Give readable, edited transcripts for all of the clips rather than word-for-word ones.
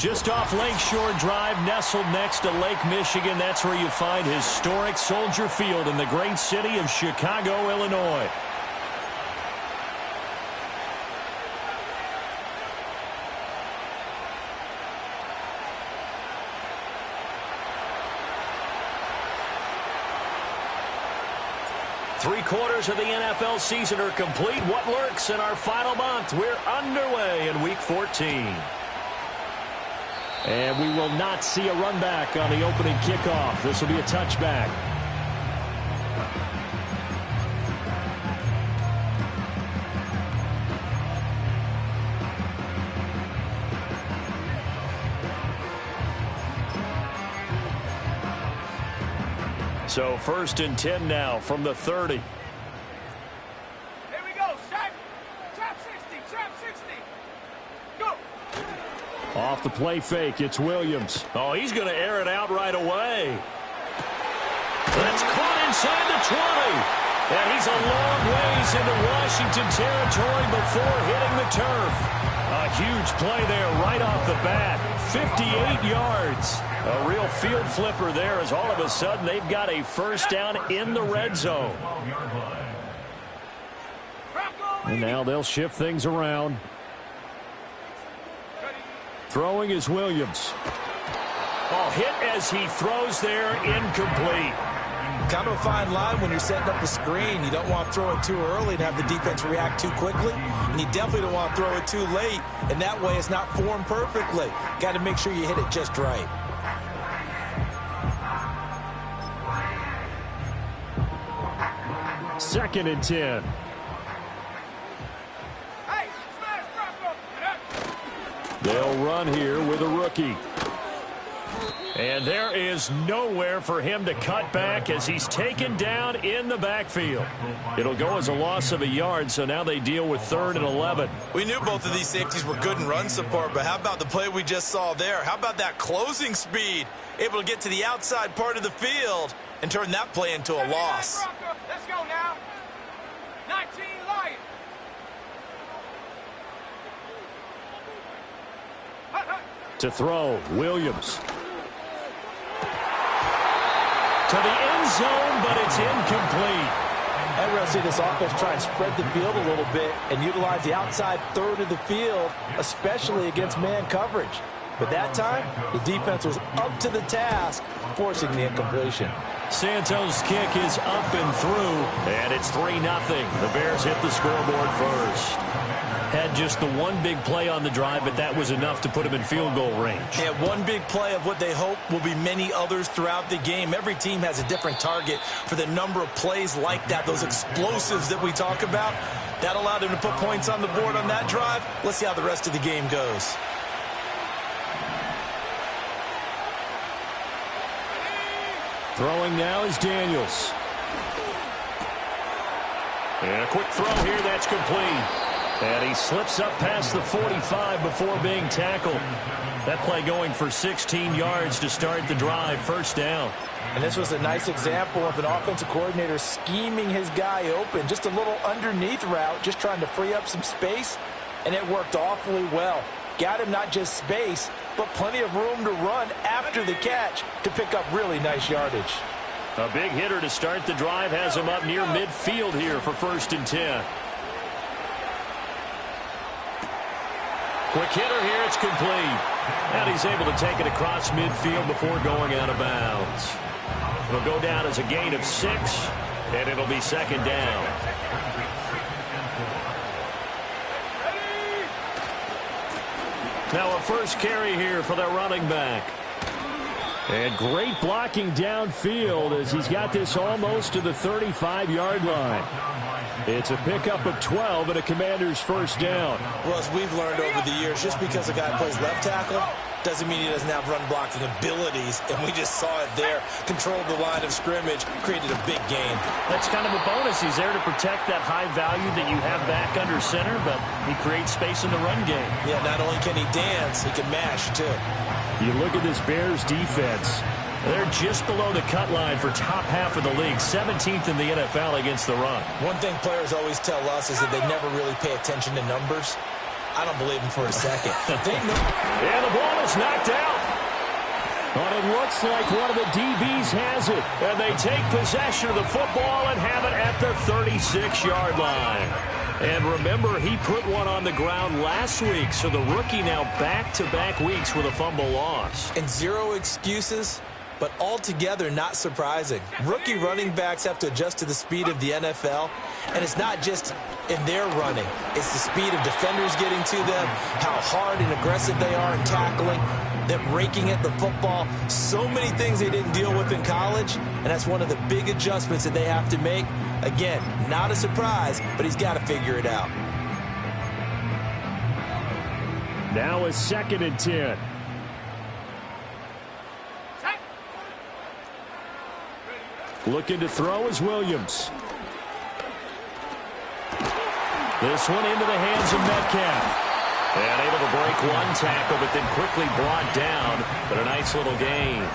Just off Lakeshore Drive, nestled next to Lake Michigan. That's where you find historic Soldier Field in the great city of Chicago, Illinois. Three-quarters of the NFL season are complete. What lurks in our final month? We're underway in Week 14. And we will not see a run back on the opening kickoff. This will be a touchback. So 1st and 10 now from the 30. Here we go, Shaq. Trap 60, trap 60. Go. Off the play fake, it's Williams. Oh, he's going to air it out right away. That's caught inside the 20. And he's a long ways into Washington territory before hitting the turf. A huge play there right off the bat. 58 yards. A real field flipper there as all of a sudden they've got a first down in the red zone. And now they'll shift things around. Throwing is Williams. Oh, hit as he throws there, incomplete. Kind of a fine line when you're setting up the screen. You don't want to throw it too early and have the defense react too quickly. And you definitely don't want to throw it too late. And that way it's not formed perfectly. Got to make sure you hit it just right. Second and 10. They'll run here with a rookie. And there is nowhere for him to cut back as he's taken down in the backfield. It'll go as a loss of a yard, so now they deal with 3rd and 11. We knew both of these safeties were good in run support, but how about the play we just saw there? How about that closing speed? Able to get to the outside part of the field and turn that play into a loss. Let's go now. 19 Lions. To throw, Williams. To the end zone, but it's incomplete. I'd rather see this offense try and spread the field a little bit and utilize the outside third of the field, especially against man coverage. But that time, the defense was up to the task, forcing the incompletion. Santos' kick is up and through, and it's 3-0. The Bears hit the scoreboard first. Had just the one big play on the drive, but that was enough to put him in field goal range. Yeah, one big play of what they hope will be many others throughout the game. Every team has a different target for the number of plays like that, those explosives that we talk about. That allowed him to put points on the board on that drive. Let's see how the rest of the game goes. Throwing now is Daniels. And a quick throw here, that's complete. And he slips up past the 45 before being tackled. That play going for 16 yards to start the drive, first down. And this was a nice example of an offensive coordinator scheming his guy open. Just a little underneath route, just trying to free up some space, and it worked awfully well. Got him not just space, but plenty of room to run after the catch to pick up really nice yardage. A big hitter to start the drive has him up near midfield here for 1st and 10. Quick hitter here, it's complete. And he's able to take it across midfield before going out of bounds. It'll go down as a gain of 6, and it'll be 2nd down. Now a first carry here for their running back. And great blocking downfield as he's got this almost to the 35-yard line. It's a pickup of 12 and a Commander's first down. Well, as we've learned over the years, just because a guy plays left tackle doesn't mean he doesn't have run blocking abilities, and we just saw it there. Controlled the line of scrimmage, created a big gain. That's kind of a bonus. He's there to protect that high value that you have back under center, but he creates space in the run game. Yeah, not only can he dance, he can mash, too. You look at this Bears defense. They're just below the cut line for top half of the league, 17th in the NFL against the run. One thing players always tell us is that they never really pay attention to numbers. I don't believe him for a second. And the ball is knocked out. But it looks like one of the DBs has it. And they take possession of the football and have it at the 36-yard line. And remember, he put one on the ground last week, so the rookie now back-to-back weeks with a fumble loss. And zero excuses, but altogether not surprising. Rookie running backs have to adjust to the speed of the NFL, and it's not just in their running. It's the speed of defenders getting to them, how hard and aggressive they are in tackling, them raking at the football. So many things they didn't deal with in college, and that's one of the big adjustments that they have to make. Again, not a surprise, but he's got to figure it out. Now a 2nd and 10. Looking to throw is Williams. This one into the hands of Metcalf. And able to break one tackle, but then quickly brought down. But a nice little gain.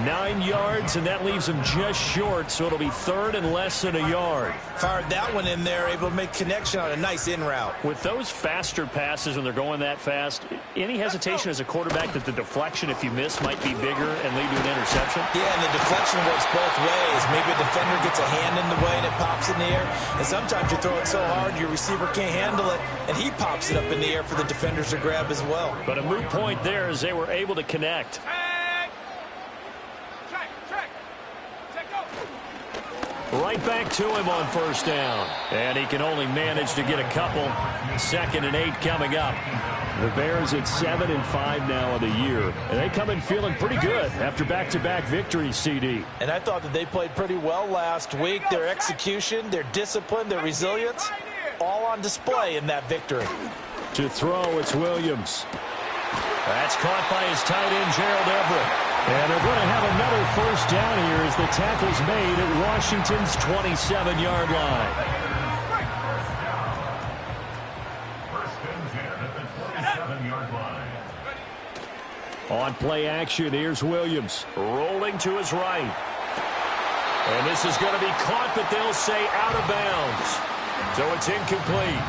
9 yards, and that leaves him just short, so it'll be 3rd and less than a yard. Fired that one in there, able to make connection on a nice in route. With those faster passes when they're going that fast, any hesitation as a quarterback that the deflection, if you miss, might be bigger and lead to an interception? Yeah, and the deflection works both ways. Maybe a defender gets a hand in the way and it pops in the air, and sometimes you throw it so hard your receiver can't handle it, and he pops it up in the air for the defenders to grab as well. But a moot point there as they were able to connect. Right back to him on 1st down. And he can only manage to get a couple. 2nd and 8 coming up. The Bears at 7-5 now of the year. And they come in feeling pretty good after back-to-back victories, CD. And I thought that they played pretty well last week. Their execution, their discipline, their resilience, all on display in that victory. To throw, it's Williams. That's caught by his tight end, Gerald Everett. And they're going to have another 1st down here as the tackle's made at Washington's 27-yard line. 1st and 10 at the 27-yard line. On play action, here's Williams. Rolling to his right. And this is going to be caught, but they'll say out of bounds. So it's incomplete.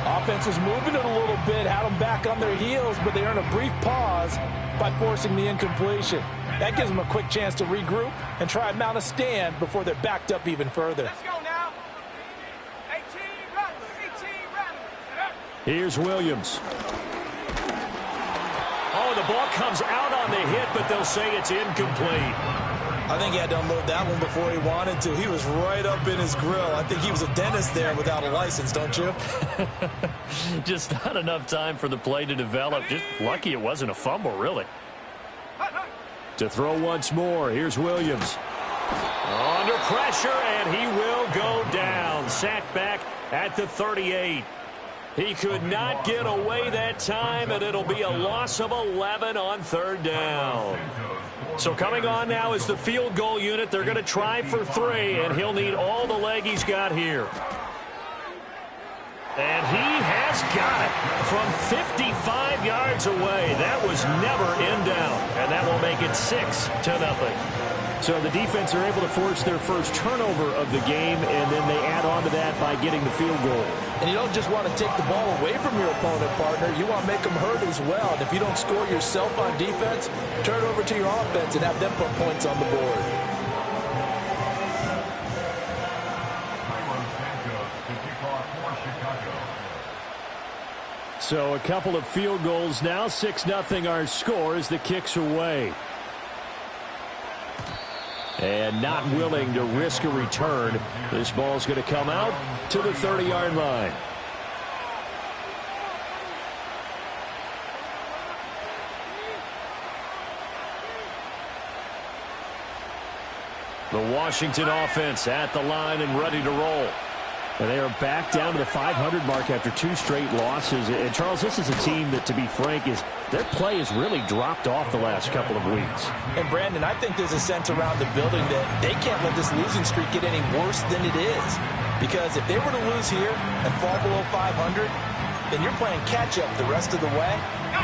Offense was moving it a little bit, had them back on their heels, but they earned a brief pause by forcing the incompletion. That gives them a quick chance to regroup and try and mount a stand before they're backed up even further. Let's go now. 18 run. Here's Williams. Oh, the ball comes out on the hit, but they'll say it's incomplete. I think he had to unload that one before he wanted to. He was right up in his grill. I think he was a dentist there without a license, don't you? Just not enough time for the play to develop. Just lucky it wasn't a fumble, really. To throw once more, here's Williams. Under pressure, and he will go down. Sacked back at the 38. He could not get away that time, and it'll be a loss of 11 on 3rd down. So coming on now is the field goal unit. They're going to try for 3, and he'll need all the leg he's got here. And he has got it from 55 yards away. That was never in doubt, and that will make it 6-0. So the defense are able to force their 1st turnover of the game, and then they add on to that by getting the field goal. And you don't just want to take the ball away from your opponent, partner. You want to make them hurt as well. And if you don't score yourself on defense, turn over to your offense and have them put points on the board. So a couple of field goals now. 6-0 our score as the kick's away. And not willing to risk a return. This ball's going to come out to the 30-yard line. The Washington offense at the line and ready to roll. And they are back down to the 500 mark after 2 straight losses. And, Charles, this is a team that, to be frank, their play has really dropped off the last couple of weeks. And, Brandon, I think there's a sense around the building that they can't let this losing streak get any worse than it is. Because if they were to lose here and fall below 500, then you're playing catch-up the rest of the way.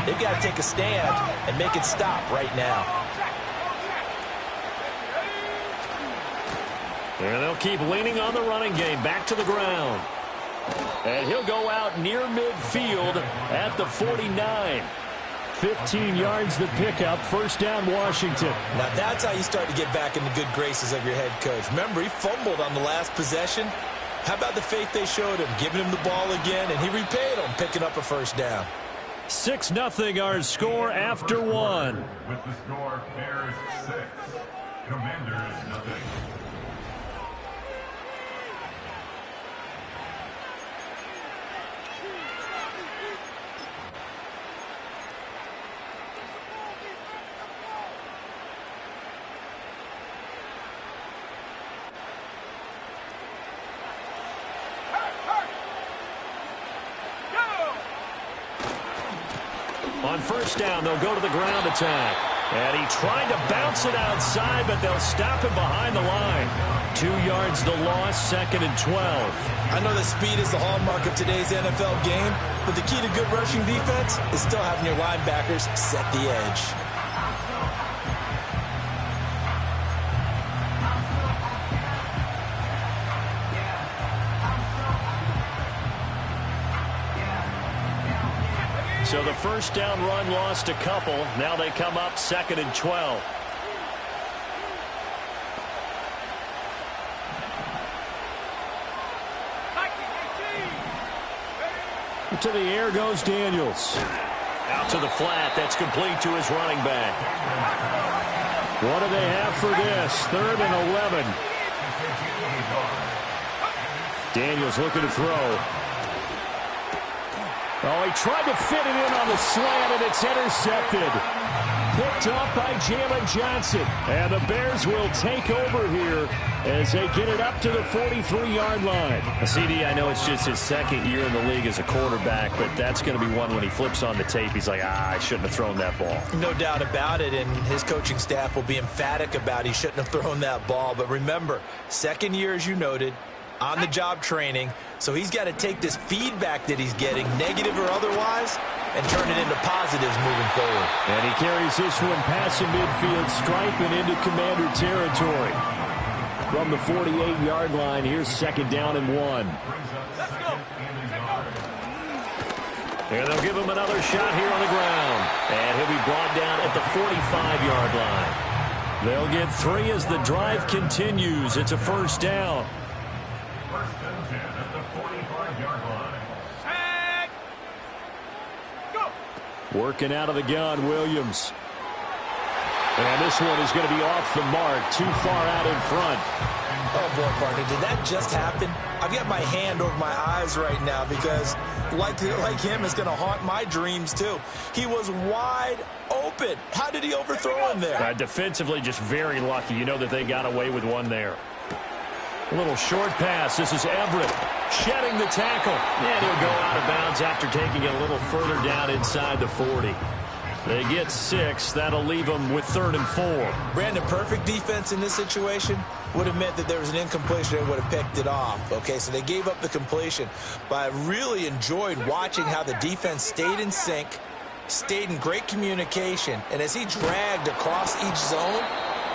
They've got to take a stand and make it stop right now. And they'll keep leaning on the running game. Back to the ground. And he'll go out near midfield at the 49. 15 yards the pickup. First down, Washington. Now that's how you start to get back in the good graces of your head coach. Remember, he fumbled on the last possession. How about the faith they showed him, giving him the ball again, and he repaid them, picking up a first down. 6-0 our score after one. With the score, Bears 6, Commanders 0. On first down, they'll go to the ground attack. And he tried to bounce it outside, but they'll stop him behind the line. 2 yards the loss, 2nd and 12. I know that speed is the hallmark of today's NFL game, but the key to good rushing defense is still having your linebackers set the edge. So the first down run lost a couple. Now they come up 2nd and 12. To the air goes Daniels. Out to the flat. That's complete to his running back. What do they have for this? 3rd and 11. Daniels looking to throw. Oh, he tried to fit it in on the slant, and it's intercepted. Picked off by Jalen Johnson. And the Bears will take over here as they get it up to the 43-yard line. CD, I know it's just his 2nd year in the league as a quarterback, but that's going to be one when he flips on the tape. He's like, I shouldn't have thrown that ball. No doubt about it, and his coaching staff will be emphatic about he shouldn't have thrown that ball. But remember, 2nd year, as you noted, on-the-job training, so he's got to take this feedback that he's getting, negative or otherwise, and turn it into positives moving forward. And he carries this one past the midfield stripe and into Commander territory. From the 48-yard line, here's 2nd down and 1. And they'll give him another shot here on the ground. And he'll be brought down at the 45-yard line. They'll get 3 as the drive continues. It's a first down. First and 10 at the 45-yard line. Tag. Go. Working out of the gun, Williams. And this one is going to be off the mark, too far out in front. Oh, boy, partner, did that just happen? I've got my hand over my eyes right now because, like him, it's going to haunt my dreams, too. He was wide open. How did he overthrow him there? Defensively, just very lucky. You know that they got away with one there. A little short pass. This is Everett shedding the tackle. And he'll go out of bounds after taking it a little further down inside the 40. They get 6. That'll leave them with 3rd and 4. Brandon, perfect defense in this situation would have meant that there was an incompletion and would have picked it off. Okay, so they gave up the completion. But I really enjoyed watching how the defense stayed in sync, stayed in great communication. And as he dragged across each zone,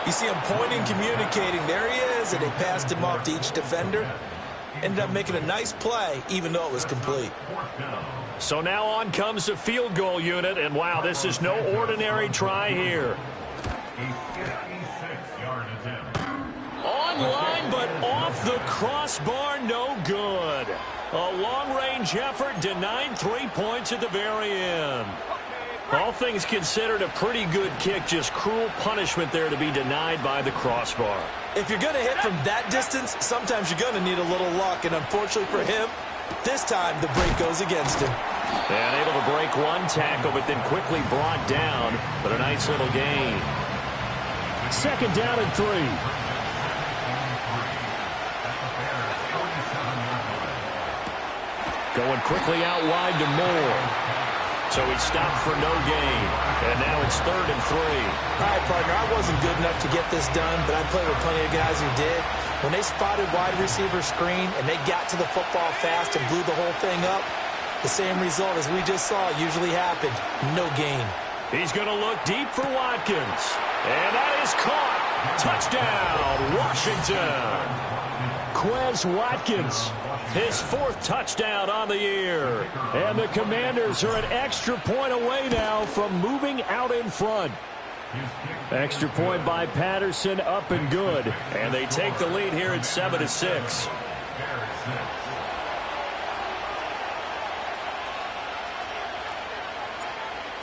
you see him pointing, communicating. There he is, and they passed him off to each defender. Ended up making a nice play, even though it was complete. So now on comes the field goal unit, and wow, this is no ordinary try here. Online, but off the crossbar, no good. A long-range effort denied 3 points at the very end. All things considered, a pretty good kick, just cruel punishment there to be denied by the crossbar. If you're going to hit from that distance, sometimes you're going to need a little luck, and unfortunately for him, this time the break goes against him. And able to break one tackle, but then quickly brought down, but a nice little gain. 2nd down and 3. Going quickly out wide to Moore. So he stopped for no gain. And now it's 3rd and 3. All right, partner, I wasn't good enough to get this done, but I played with plenty of guys who did. When they spotted wide receiver screen and they got to the football fast and blew the whole thing up, the same result as we just saw usually happened. No gain. He's going to look deep for Watkins. And that is caught. Touchdown, Washington. Watkins. His 4th touchdown on the year. And the Commanders are an extra point away now from moving out in front. Extra point by Patterson, up and good. And they take the lead here at 7-6.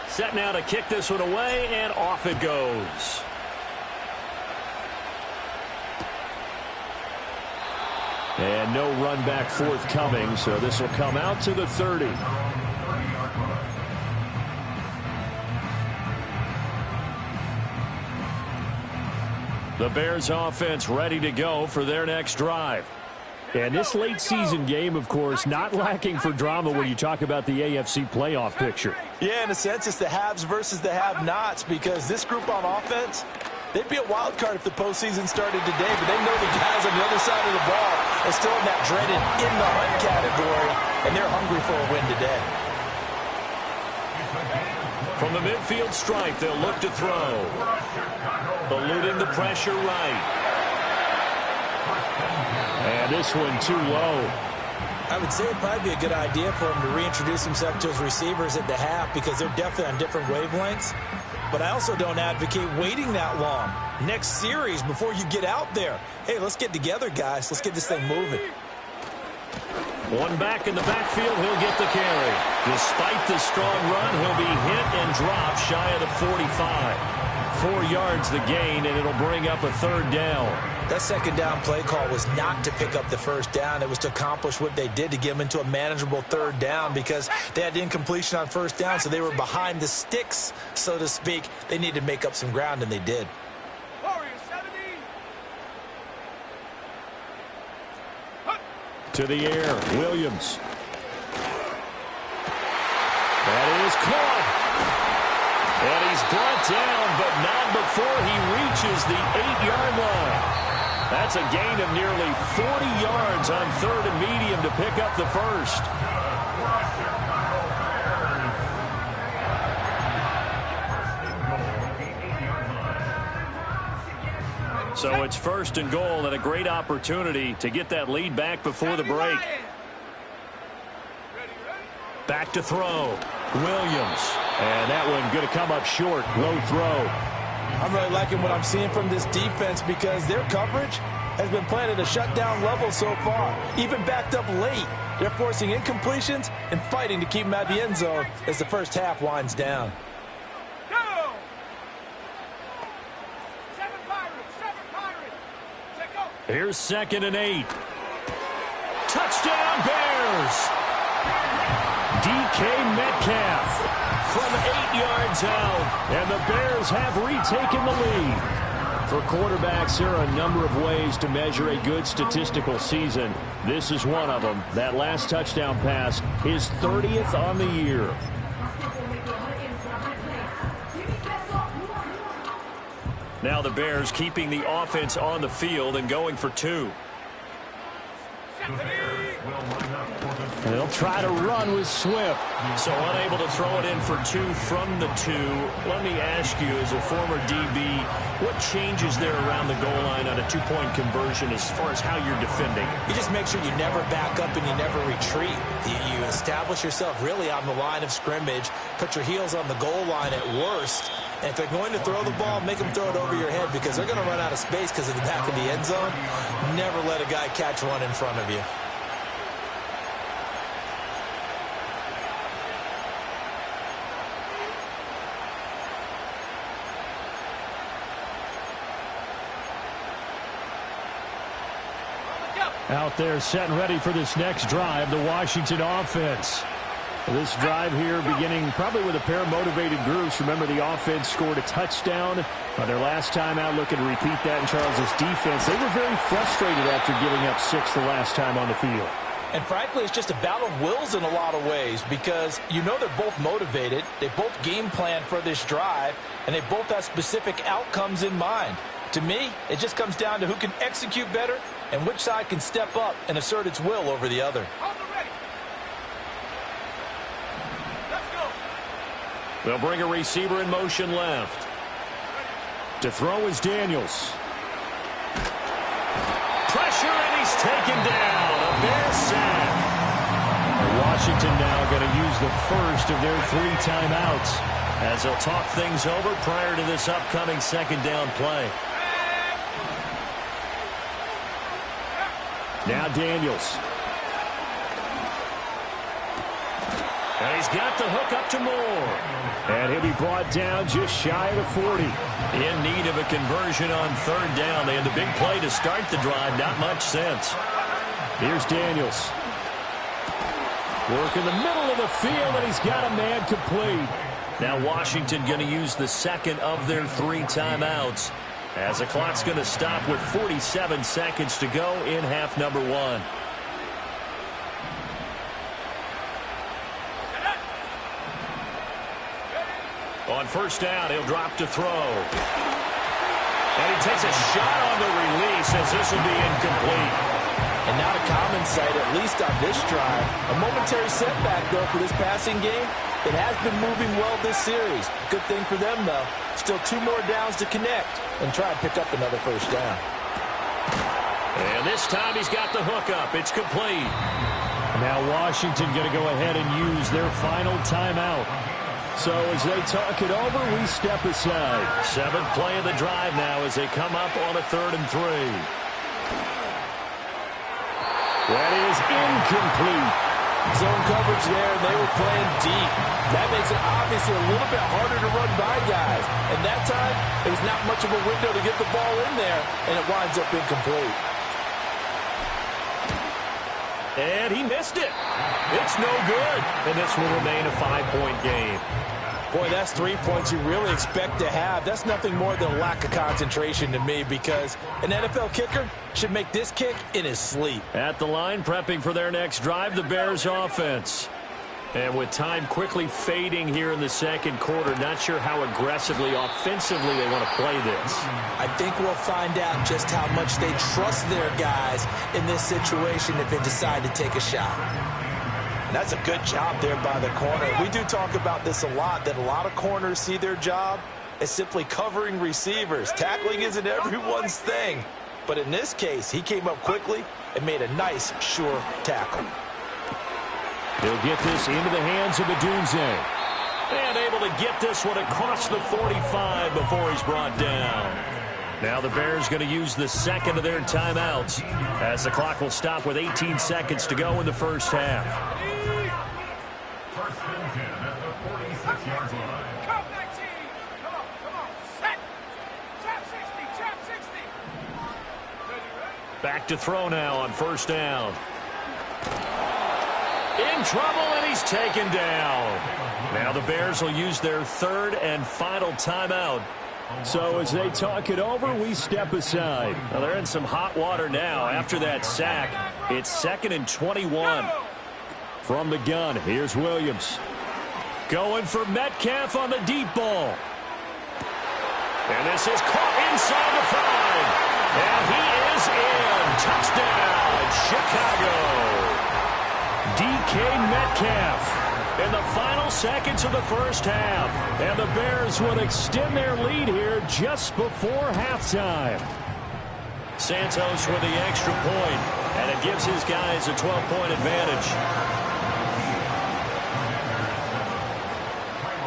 Set now to kick this one away, and off it goes. And no run back forthcoming, so this will come out to the 30. The Bears offense ready to go for their next drive. And this late season game, of course, not lacking for drama when you talk about the AFC playoff picture. Yeah, in a sense, it's the haves versus the have-nots, because this group on offense, they'd be a wild card if the postseason started today, but they know the guys on the other side of the ball are still in that dreaded in-the-hunt category, and they're hungry for a win today. From the midfield stripe, they'll look to throw. Eluding the pressure right. And this one too low. I would say it'd probably be a good idea for him to reintroduce himself to his receivers at the half, because they're definitely on different wavelengths. But I also don't advocate waiting that long. Next series, before you get out there, hey, let's get together, guys. Let's get this thing moving. One back in the backfield, he'll get the carry. Despite the strong run, he'll be hit and dropped shy of the 45. 4 yards the gain, and it'll bring up a 3rd down. That 2nd down play call was not to pick up the 1st down. It was to accomplish what they did, to get them into a manageable 3rd down, because they had incompletion on 1st down, so they were behind the sticks, so to speak. They needed to make up some ground, and they did. To the air, Williams. That is caught. And he's brought down, but not before he reaches the 8-yard line. That's a gain of nearly 40 yards on 3rd and medium to pick up the 1st. So it's 1st and goal, and a great opportunity to get that lead back before the break. Back to throw. Williams. And that one going to come up short. Low throw. I'm really liking what I'm seeing from this defense, because their coverage has been playing at a shutdown level so far. Even backed up late, they're forcing incompletions and fighting to keep them out of the end zone as the first half winds down. Here's 2nd and 8. Touchdown, Bears! DK Metcalf from 8 yards out, and the Bears have retaken the lead. For quarterbacks, there are a number of ways to measure a good statistical season. This is one of them. That last touchdown pass, his 30th on the year. Now the Bears keeping the offense on the field and going for 2. They'll try to run with Swift. So unable to throw it in for 2 from the 2. Let me ask you, as a former DB, what changes there around the goal line on a 2-point conversion as far as how you're defending? You just make sure you never back up and you never retreat. You establish yourself really on the line of scrimmage, put your heels on the goal line at worst. And if they're going to throw the ball, make them throw it over your head, because they're going to run out of space because of the back of the end zone. Never let a guy catch one in front of you. Out there set and ready for this next drive, the Washington offense. This drive here beginning probably with a pair of motivated groups. Remember, the offense scored a touchdown their last time out. Looking to repeat that in Charles' defense. They were very frustrated after giving up 6 the last time on the field. And frankly, it's just a battle of wills in a lot of ways, because you know they're both motivated. They both game plan for this drive, and they both have specific outcomes in mind. To me, it just comes down to who can execute better and which side can step up and assert its will over the other. They'll bring a receiver in motion left. To throw is Daniels. Pressure, and he's he's taken down. A Bears sack. Washington now going to use the first of their 3 timeouts as they'll talk things over prior to this upcoming second down play. Now Daniels. And he's got the hook up to Moore. And he'll be brought down just shy of the 40. In need of a conversion on third down. They had the big play to start the drive. Not much sense. Here's Daniels. Work in the middle of the field, and he's got a man complete. Now Washington going to use the second of their 3 timeouts as the clock's going to stop with 47 seconds to go in half number 1. On first down, he'll drop to throw. And he takes a shot on the release as this will be incomplete. And not a common sight, at least on this drive. A momentary setback, though, for this passing game. It has been moving well this series. Good thing for them, though. Still 2 more downs to connect and try and pick up another first down. And this time he's got the hook up. It's complete. Now Washington going to go ahead and use their final timeout. So as they talk it over, we step aside. 7th play of the drive now as they come up on a 3rd and 3. That is incomplete. Zone coverage there, and they were playing deep. That makes it obviously a little bit harder to run by guys. And that time, it was not much of a window to get the ball in there, and it winds up incomplete. And he missed it. It's no good. And this will remain a 5-point game. Boy, that's 3 points you really expect to have. That's nothing more than a lack of concentration to me, because an NFL kicker should make this kick in his sleep. At the line, prepping for their next drive, the Bears offense. And with time quickly fading here in the second quarter, not sure how aggressively, offensively they want to play this. I think we'll find out just how much they trust their guys in this situation if they decide to take a shot. And that's a good job there by the corner. We do talk about this a lot, that a lot of corners see their job as simply covering receivers. Tackling isn't everyone's thing. But in this case, he came up quickly and made a nice, sure tackle. He'll get this into the hands of Adunze. And able to get this one across the 45 before he's brought down. Now the Bears going to use the second of their timeouts as the clock will stop with 18 seconds to go in the first half. First and 10 at the 46-yard line. Come 19. Come on. Set. Trap 60. Trap 60. Back to throw now on first down. In trouble, and he's taken down. Now the Bears will use their 3rd and final timeout. So as they talk it over, we step aside. Well, they're in some hot water now after that sack. It's 2nd and 21. From the gun, here's Williams. Going for Metcalf on the deep ball. And this is caught inside the 5. And he is in. Touchdown, Chicago. DK Metcalf in the final seconds of the first half. And the Bears would extend their lead here just before halftime. Santos with the extra point, and it gives his guys a 12-point advantage.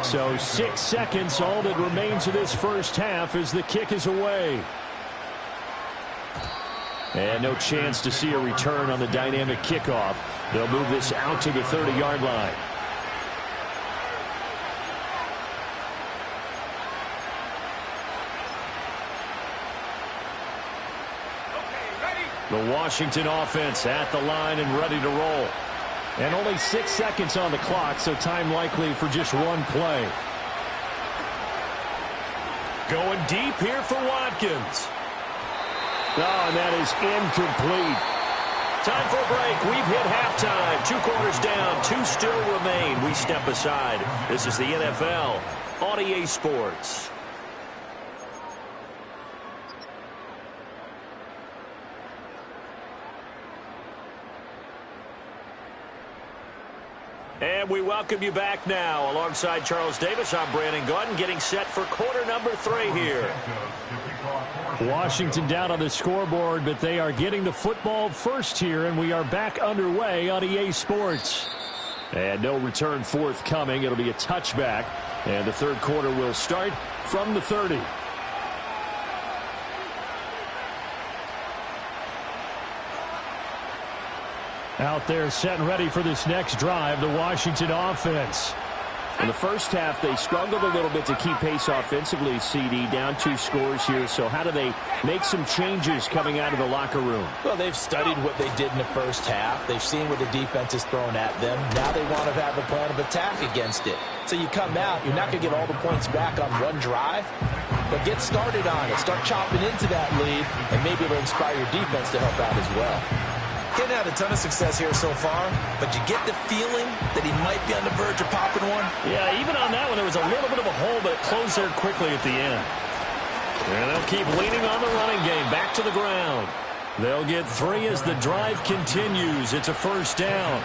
So 6 seconds, all that remains of this first half as the kick is away. And no chance to see a return on the dynamic kickoff. They'll move this out to the 30-yard line. The Washington offense at the line and ready to roll. And only 6 seconds on the clock, so time likely for just one play. Going deep here for Watkins. Oh, and that is incomplete. Time for a break. We've hit halftime. 2 quarters down. 2 still remain. We step aside. This is the NFL on EA Sports. And we welcome you back now. Alongside Charles Davis, I'm Brandon Gordon, getting set for quarter number 3 here. Washington down on the scoreboard, but they are getting the football first here, and we are back underway on EA Sports. And no return forthcoming. It'll be a touchback, and the third quarter will start from the 30. Out there set and ready for this next drive, the Washington offense. In the first half, they struggled a little bit to keep pace offensively, CD, down 2 scores here. So how do they make some changes coming out of the locker room? Well, they've studied what they did in the first half. They've seen what the defense has thrown at them. Now they want to have a plan of attack against it. So you come out, you're not going to get all the points back on one drive, but get started on it. Start chopping into that lead, and maybe it'll inspire your defense to help out as well. Getting had a ton of success here so far, but you get the feeling that he might be on the verge of popping one. Yeah, even on that one, there was a little bit of a hole, but it closed there quickly at the end. And they'll keep leaning on the running game. Back to the ground. They'll get 3 as the drive continues. It's a first down.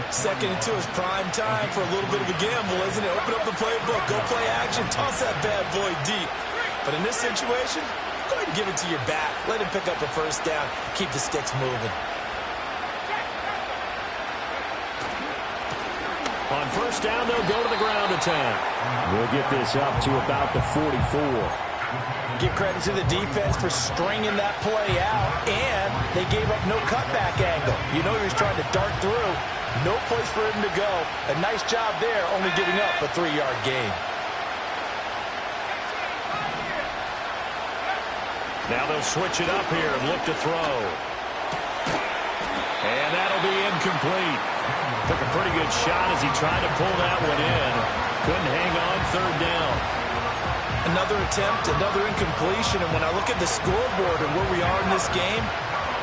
Second and 2 is prime time for a little bit of a gamble, isn't it? Open up the playbook, go play action, toss that bad boy deep. But in this situation, go ahead and give it to your back. Let him pick up a first down. Keep the sticks moving. On first down, they'll go to the ground attack. We'll get this up to about the 44. Give credit to the defense for stringing that play out, and they gave up no cutback angle. You know he was trying to dart through. No place for him to go. A nice job there, only giving up a 3-yard gain. Now they'll switch it up here and look to throw. And that'll be incomplete. Took a pretty good shot as he tried to pull that one in. Couldn't hang on third down. Another attempt, another incompletion. And when I look at the scoreboard and where we are in this game,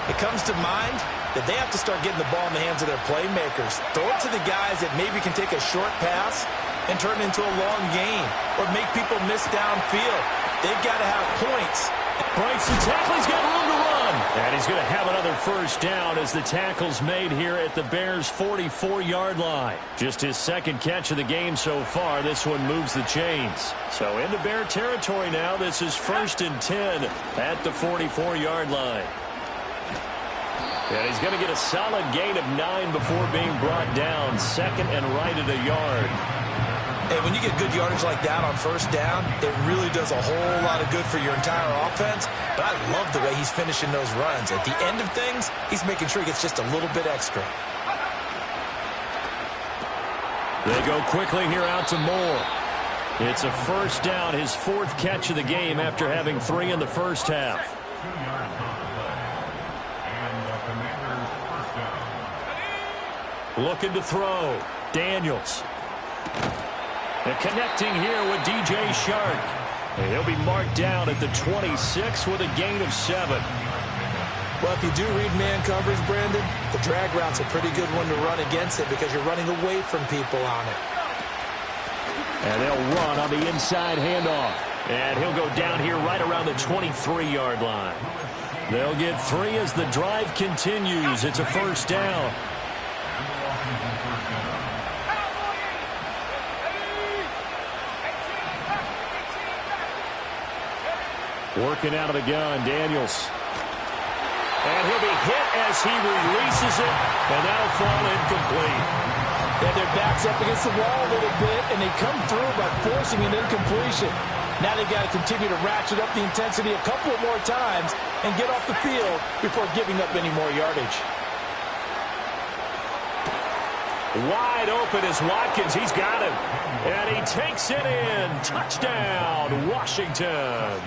it comes to mind that they have to start getting the ball in the hands of their playmakers. Throw it to the guys that maybe can take a short pass and turn it into a long gain or make people miss downfield. They've got to have points. Breaks the tackle. He's got room to run. And he's going to have another first down as the tackle's made here at the Bears' 44-yard line. Just his second catch of the game so far. This one moves the chains. So into Bear territory now. This is 1st and 10 at the 44-yard line. And he's going to get a solid gain of 9 before being brought down. 2nd and right at a yard. And when you get good yardage like that on first down, it really does a whole lot of good for your entire offense. But I love the way he's finishing those runs. At the end of things, he's making sure he gets just a little bit extra. They go quickly here out to Moore. It's a first down, his 4th catch of the game after having 3 in the first half. 2 yards on the play. And the Commanders' first down. Looking to throw. Daniels. And connecting here with DJ Shark. And he'll be marked down at the 26 with a gain of 7. Well, if you do read man coverage, Brandon, the drag route's a pretty good one to run against it because you're running away from people on it. And they'll run on the inside handoff. And he'll go down here right around the 23-yard line. They'll get 3 as the drive continues. It's a first down. Working out of the gun, Daniels. And he'll be hit as he releases it, and that'll fall incomplete. And their back's up against the wall a little bit, and they come through by forcing an incompletion. Now they've got to continue to ratchet up the intensity a couple of more times and get off the field before giving up any more yardage. Wide open is Watkins. He's got him. And he takes it in. Touchdown, Washington.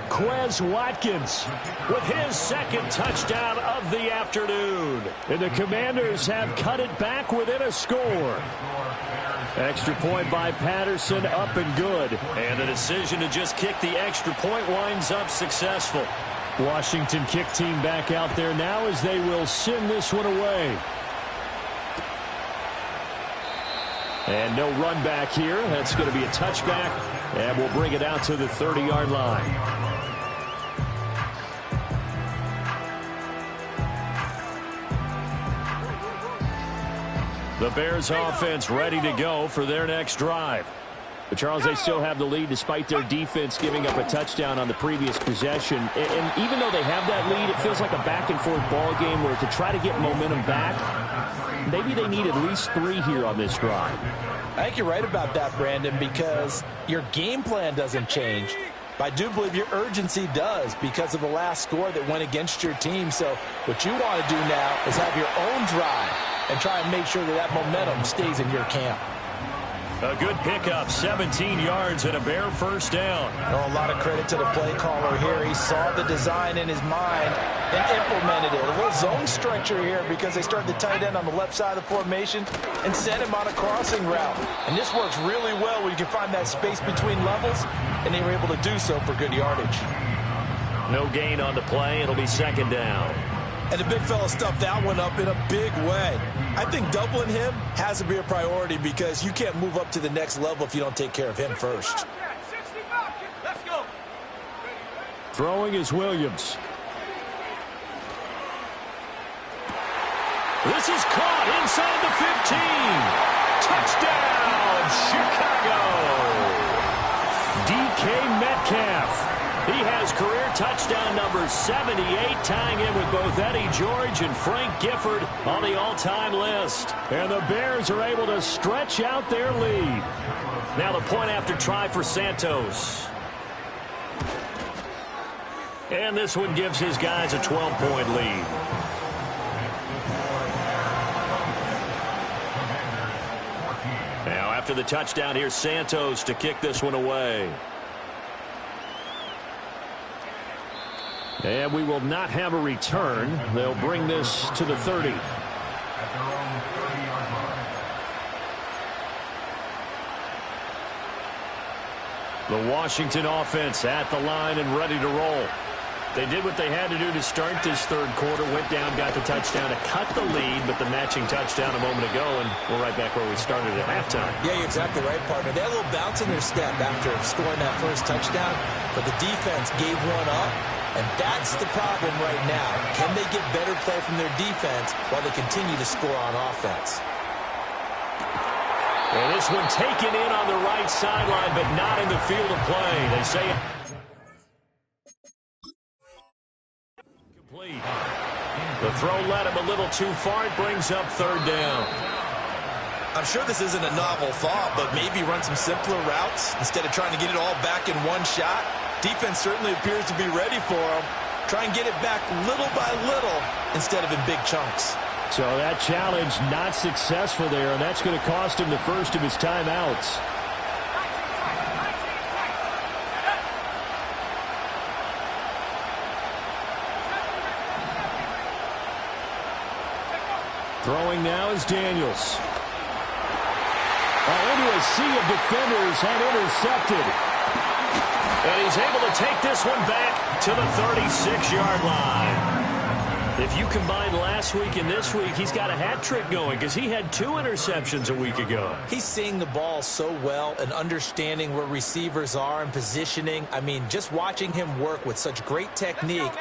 Quez Watkins with his 2nd touchdown of the afternoon. And the Commanders have cut it back within a score. Extra point by Patterson, up and good. And the decision to just kick the extra point winds up successful. Washington kick team back out there now as they will send this one away. And no run back here. That's going to be a touchback. And we'll bring it out to the 30-yard line. The Bears offense ready to go for their next drive. But Charles, they still have the lead despite their defense giving up a touchdown on the previous possession. And even though they have that lead, it feels like a back-and-forth ball game where to try to get momentum back, maybe they need at least 3 here on this drive. I think you're right about that, Brandon, because your game plan doesn't change. But I do believe your urgency does because of the last score that went against your team. So what you want to do now is have your own drive and try and make sure that momentum stays in your camp. A good pickup, 17 yards and a Bear first down. Oh, a lot of credit to the play caller here. He saw the design in his mind and implemented it. A little zone stretcher here because they started the tight end on the left side of the formation and sent him on a crossing route. And this works really well when you can find that space between levels, and they were able to do so for good yardage. No gain on the play. It'll be second down. And the big fella stuffed that one up in a big way. I think doubling him has to be a priority because you can't move up to the next level if you don't take care of him first. Let's go. Throwing is Williams. This is caught inside the 15. Touchdown, Chicago. DK Metcalf. He has career touchdown number 78, tying in with both Eddie George and Frank Gifford on the all-time list. And the Bears are able to stretch out their lead. Now the point after try for Santos. And this one gives his guys a 12-point lead. Now after the touchdown, here's Santos to kick this one away. And we will not have a return. They'll bring this to the 30. The Washington offense at the line and ready to roll. They did what they had to do to start this third quarter. Went down, got the touchdown to cut the lead, but the matching touchdown a moment ago, and we're right back where we started at halftime. Yeah, you're exactly right, partner. They had a little bounce in their step after scoring that first touchdown, but the defense gave one up. And that's the problem right now. Can they get better play from their defense while they continue to score on offense? And this one taken in on the right sideline, but not in the field of play. They say it. Complete. The throw led him a little too far. It brings up third down. I'm sure this isn't a novel thought, but maybe run some simpler routes instead of trying to get it all back in one shot. Defense certainly appears to be ready for him. Try and get it back little by little instead of in big chunks. So that challenge not successful there, and that's going to cost him the first of his timeouts. Throwing now is Daniels. Into a sea of defenders and intercepted. And he's able to take this one back to the 36-yard line. If you combine last week and this week, he's got a hat trick going because he had 2 interceptions a week ago. He's seeing the ball so well and understanding where receivers are and positioning. I mean, just watching him work with such great technique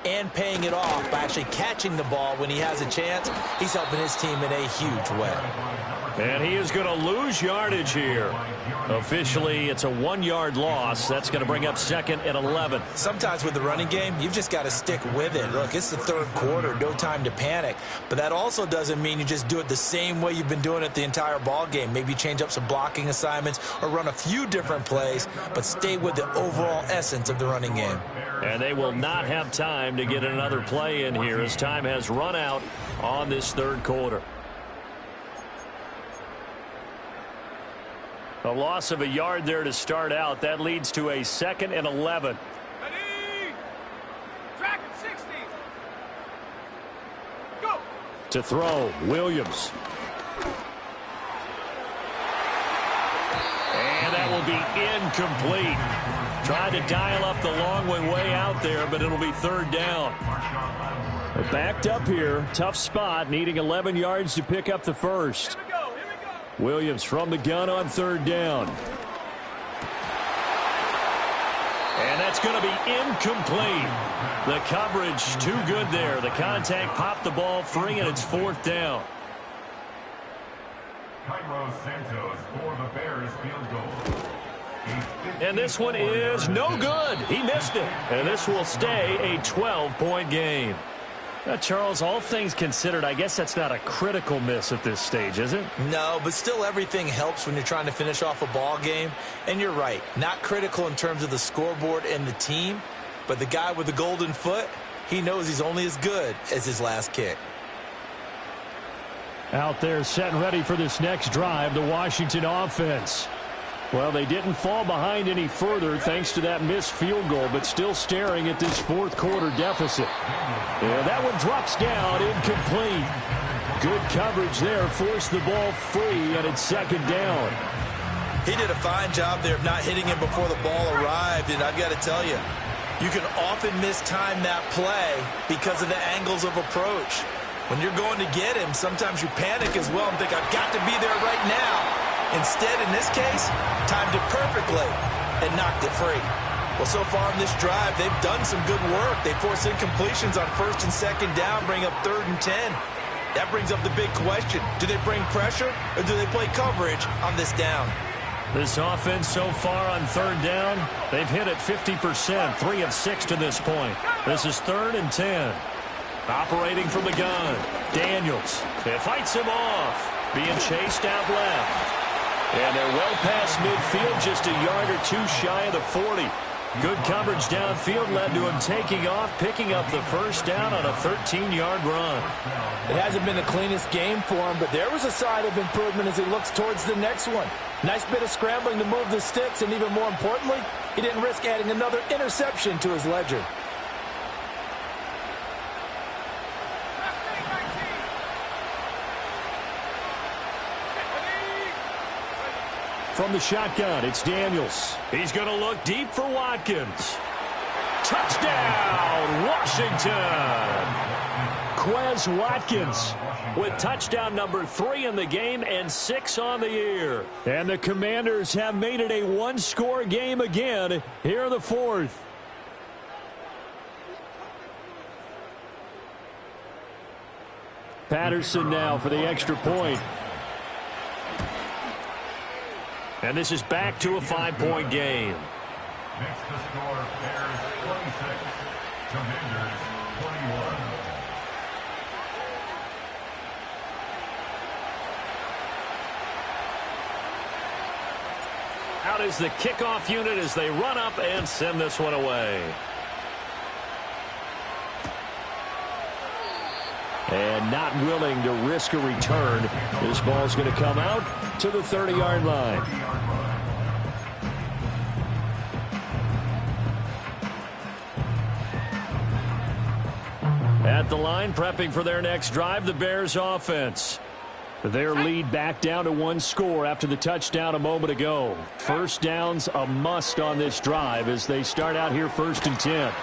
and paying it off by actually catching the ball when he has a chance, he's helping his team in a huge way. And he is going to lose yardage here. Officially, it's a 1-yard loss. That's going to bring up second and 11. Sometimes with the running game, you've just got to stick with it. Look, it's the third quarter, no time to panic. But that also doesn't mean you just do it the same way you've been doing it the entire ball game. Maybe change up some blocking assignments or run a few different plays, but stay with the overall essence of the running game. And they will not have time to get another play in here as time has run out on this third quarter. A loss of a yard there to start out. That leads to a second and 11. Ready? Track at 60. Go. To throw, Williams. And that will be incomplete. Tried to dial up the long one way out there, but it'll be third down. We're backed up here. Tough spot, needing 11 yards to pick up the first. Williams from the gun on third down. And that's going to be incomplete. The coverage too good there. The contact popped the ball free, and it's fourth down. Cairo Santos for the Bears field goal. And this one is no good. He missed it. And this will stay a 12-point game. Now, Charles, all things considered, I guess that's not a critical miss at this stage, is it? No, but still everything helps when you're trying to finish off a ball game. And you're right, not critical in terms of the scoreboard and the team, but the guy with the golden foot, he knows he's only as good as his last kick. Out there set and ready for this next drive, the Washington offense. Well, they didn't fall behind any further thanks to that missed field goal, but still staring at this fourth quarter deficit. Yeah, that one drops down, incomplete. Good coverage there, forced the ball free, and it's second down. He did a fine job there of not hitting him before the ball arrived, and I've got to tell you, you can often mistime that play because of the angles of approach. When you're going to get him, sometimes you panic as well and think, I've got to be there right now. Instead, in this case, timed it perfectly and knocked it free. Well, so far in this drive, they've done some good work. They force incompletions on first and second down, bring up 3rd and 10. That brings up the big question. Do they bring pressure or do they play coverage on this down? This offense so far on 3rd down, they've hit it 50%, 3 of 6 to this point. This is 3rd and 10. Operating from the gun, Daniels. It fights him off, being chased out left. And they're well past midfield, just a yard or two shy of the 40. Good coverage downfield led to him taking off, picking up the first down on a 13-yard run. It hasn't been the cleanest game for him, but there was a sign of improvement as he looks towards the next one. Nice bit of scrambling to move the sticks, and even more importantly, he didn't risk adding another interception to his ledger. From the shotgun, it's Daniels. He's going to look deep for Watkins. Touchdown, Washington! Quez Watkins with touchdown number 3 in the game and 6 on the year. And the Commanders have made it a one-score game again here in the 4th. Patterson now for the extra point. And this is back to a 5-point game. Next to score, Bears 26, Commanders 21. Out is the kickoff unit as they run up and send this one away. And not willing to risk a return. This ball's going to come out to the 30-yard line. At the line, prepping for their next drive, the Bears offense. Their lead back down to 1 score after the touchdown a moment ago. First down's a must on this drive as they start out here 1st and 10.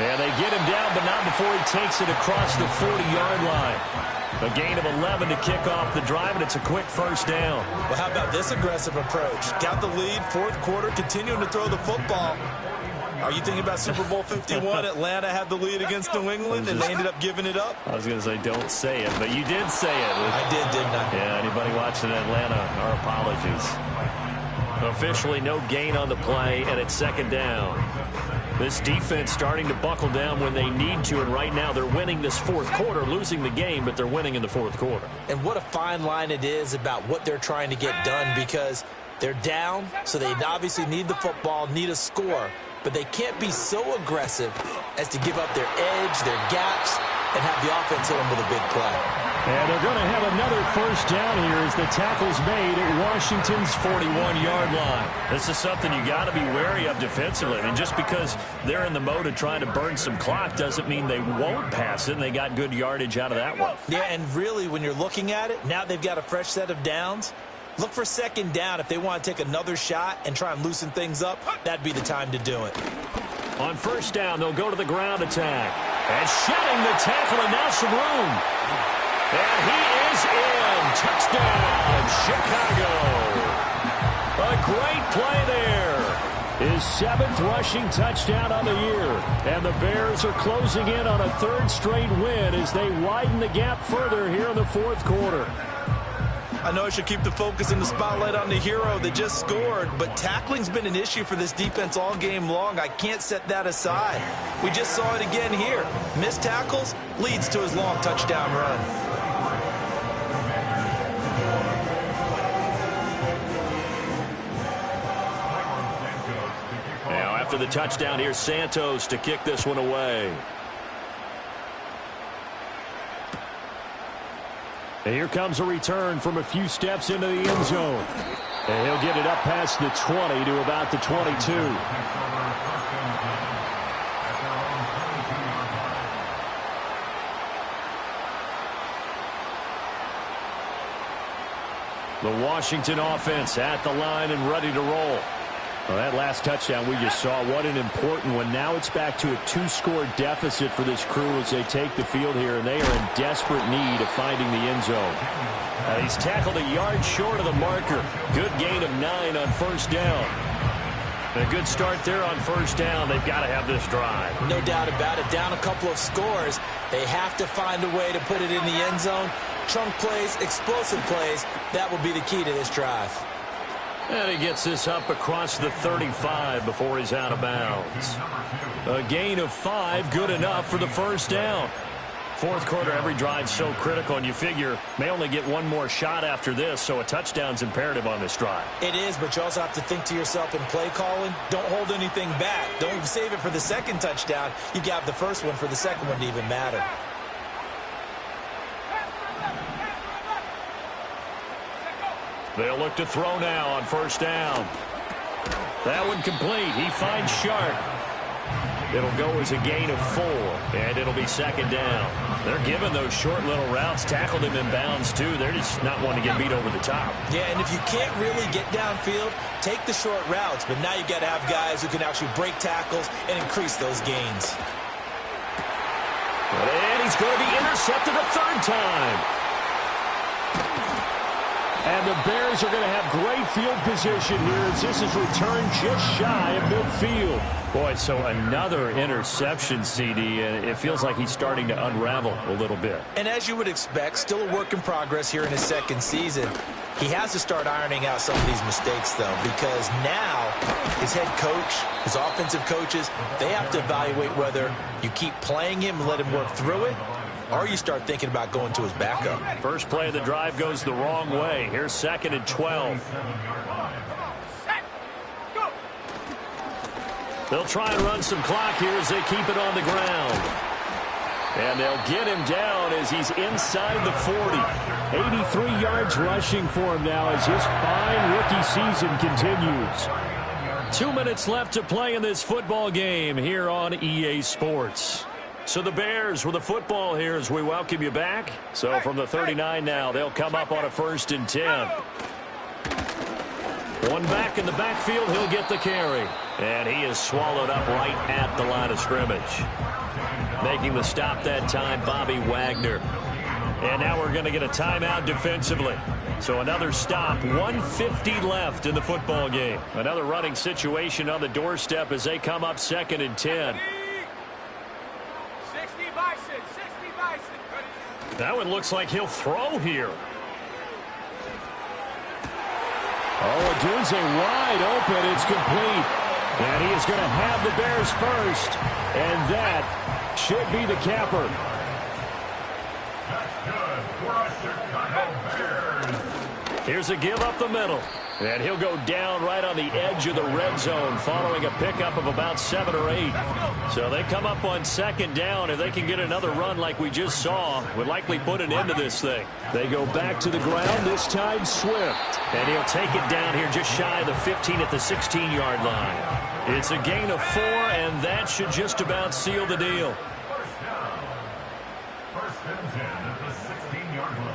And they get him down, but not before he takes it across the 40-yard line. A gain of 11 to kick off the drive, and it's a quick first down. Well, how about this aggressive approach? Got the lead, 4th quarter, continuing to throw the football. Are you thinking about Super Bowl 51? Atlanta had the lead against New England, and they ended up giving it up? I was going to say don't say it, but you did say it. I did, didn't I? Yeah, anybody watching Atlanta, our apologies. Officially no gain on the play, and it's 2nd down. This defense starting to buckle down when they need to, and right now they're winning this 4th quarter, losing the game, but they're winning in the 4th quarter. And what a fine line it is about what they're trying to get done, because they're down, so they obviously need the football, need a score, but they can't be so aggressive as to give up their edge, their gaps, and have the offense hit them with a big play. And they're going to have another first down here as the tackle's made at Washington's 41-yard line. This is something you got to be wary of defensively. I mean, just because they're in the mode of trying to burn some clock doesn't mean they won't pass it, and they got good yardage out of that one. Yeah, and really, when you're looking at it, now they've got a fresh set of downs. Look for 2nd down. If they want to take another shot and try and loosen things up, that'd be the time to do it. On first down, they'll go to the ground attack. And shedding the tackle, and now some room. And he is in. Touchdown, Chicago. A great play there. His 7th rushing touchdown on the year. And the Bears are closing in on a 3rd straight win as they widen the gap further here in the 4th quarter. I know I should keep the focus and the spotlight on the hero that just scored, but tackling's been an issue for this defense all game long. I can't set that aside. We just saw it again here. Missed tackles leads to his long touchdown run. Now after the touchdown, here's Santos to kick this one away. And here comes a return from a few steps into the end zone. And he'll get it up past the 20 to about the 22. The Washington offense at the line and ready to roll. Well, that last touchdown we just saw, what an important one. Now it's back to a 2-score deficit for this crew as they take the field here, and they are in desperate need of finding the end zone. He's tackled a yard short of the marker. Good gain of 9 on first down. A good start there on first down. They've got to have this drive. No doubt about it. Down a couple of scores. They have to find a way to put it in the end zone. Chunk plays, explosive plays. That will be the key to this drive. And he gets this up across the 35 before he's out of bounds. A gain of 5, good enough for the first down. Fourth quarter, every drive so critical, and you figure may only get one more shot after this, so a touchdown's imperative on this drive. It is, but you also have to think to yourself in play calling, don't hold anything back. Don't save it for the second touchdown. You got the first one for the second one to even matter. They'll look to throw now on first down. That one complete. He finds Sharp. It'll go as a gain of 4, and it'll be second down. They're giving those short little routes. Tackled him in bounds, too. They're just not wanting to get beat over the top. Yeah, and if you can't really get downfield, take the short routes. But now you've got to have guys who can actually break tackles and increase those gains. And he's going to be intercepted a third time. And the Bears are going to have great field position here as this is returned just shy of midfield. Boy, so another interception, CD, and it feels like he's starting to unravel a little bit. And as you would expect, still a work in progress here in his second season. He has to start ironing out some of these mistakes, though, because now his head coach, his offensive coaches, they have to evaluate whether you keep playing him and let him work through it, or you start thinking about going to his backup. First play of the drive goes the wrong way. Here's 2nd and 12. They'll try and run some clock here as they keep it on the ground. And they'll get him down as he's inside the 40. 83 yards rushing for him now as his fine rookie season continues. 2 minutes left to play in this football game here on EA Sports. So the Bears with the football here as we welcome you back. So from the 39 now, they'll come up on a 1st and 10. One back in the backfield, he'll get the carry. And he is swallowed up right at the line of scrimmage. Making the stop that time, Bobby Wagner. And now we're going to get a timeout defensively. So another stop, 1:50 left in the football game. Another running situation on the doorstep as they come up 2nd and 10. That one looks like he'll throw here. Oh, Odunze wide open. It's complete. And he is going to have the Bears first. And that should be the capper. That's good for a Chicago Bears. Here's a give up the middle. And he'll go down right on the edge of the red zone following a pickup of about 7 or 8. So they come up on 2nd down. If they can get another run like we just saw, would likely put an end to this thing. They go back to the ground, this time Swift. And he'll take it down here just shy of the 15 at the 16-yard line. It's a gain of 4, and that should just about seal the deal. First down. 1st and 10 at the 16-yard line.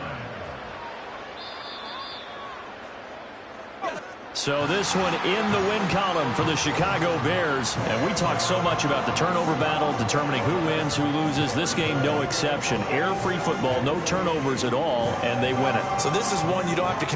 So this one in the win column for the Chicago Bears. And we talk so much about the turnover battle, determining who wins, who loses. This game, no exception. Air-free football, no turnovers at all, and they win it. So this is one you don't have to convince